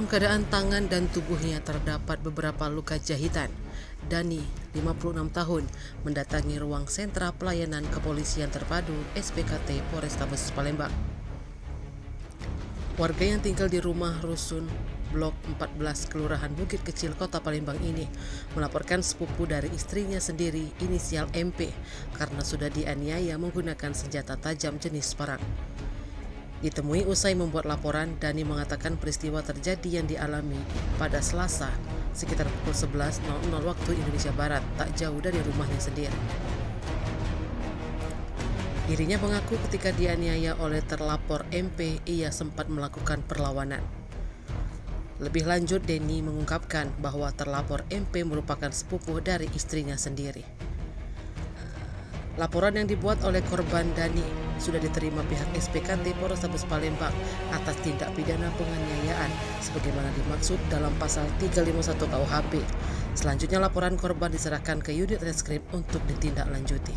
keadaan tangan dan tubuhnya terdapat beberapa luka jahitan, Dani, 56 tahun, mendatangi ruang sentra pelayanan kepolisian terpadu SPKT Polrestabes Palembang. Warga yang tinggal di rumah rusun Blok 14 Kelurahan Bukit Kecil Kota Palembang ini melaporkan sepupu dari istrinya sendiri inisial MP karena sudah dianiaya menggunakan senjata tajam jenis parang. Ditemui usai membuat laporan, Dani mengatakan peristiwa terjadi yang dialami pada Selasa sekitar pukul 11.00 waktu Indonesia Barat, tak jauh dari rumahnya sendiri. Dirinya mengaku ketika dianiaya oleh terlapor MP, ia sempat melakukan perlawanan. Lebih lanjut, Dani mengungkapkan bahwa terlapor MP merupakan sepupu dari istrinya sendiri. Laporan yang dibuat oleh korban Dani sudah diterima pihak SPKT Polrestabes Palembang atas tindak pidana penganiayaan sebagaimana dimaksud dalam pasal 351 KUHP. Selanjutnya laporan korban diserahkan ke unit reskrim untuk ditindaklanjuti.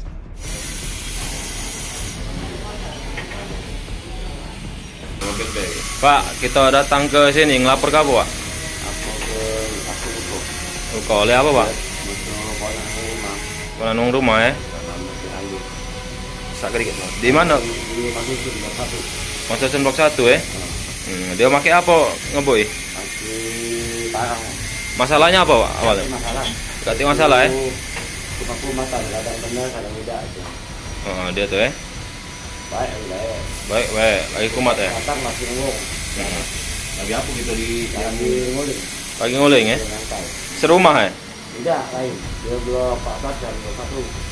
Pak, kita datang ke sini ngelapor ke apa, Pak? Aku ke Uko. Uko oleh apa, Pak? Penanung rumah ya? Di mana? Di Masusun Blok 1. Masusun Blok 1 ya? Dia pakai apa ngeboy? Pakai parang. Masalahnya apa, Pak? Awalnya? Masalah. Berarti masalah ya? Cuma kumatan, kadang benar, kadang tidak aja. Oh, dia tuh ya? Baik, baik. Baik, lagi kumat ya? Matang masih ngomong. Lagi apa kita di Lagi nguling. Lagi nguling ya? Nyantai. Serumah ya? Tidak, lain. Dia Blok 14 dan Blok 1.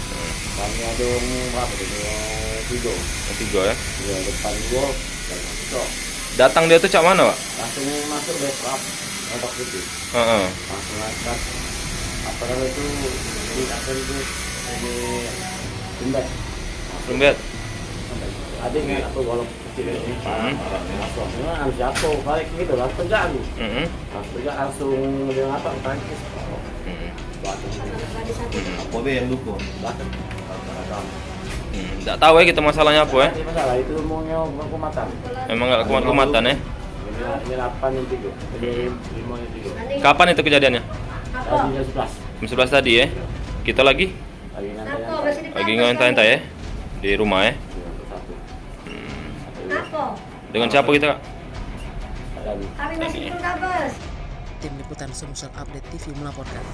Kami ada berapa tu? 3. 3 ya? Ya, depan 2 dan masuk. Datang dia tuh cak mana, Pak? Langsung masuk backup. Untuk itu. Heeh. Langsung atas. Apa namanya itu? Di atas itu. Ini Tumbet. Tumbet. Adiknya aku golok kecil ini langsung harus jatuh balik gitu langsung jago langsung dia apa tangkis apa be yang lupa? Nggak tahu ya kita masalahnya apa ya? masalah itu maunya kumatan Emang nggak kumat-kumatan ya? ini 8 yang 3 jadi 5 yang 3 Kapan itu kejadiannya? tadi jam 11 Jam 11 tadi ya? Kita lagi ngantai-ngantai ya? Di rumah ya? Dengan siapa kita, Kak? Tim Liputan Sumsel Update TV melaporkan.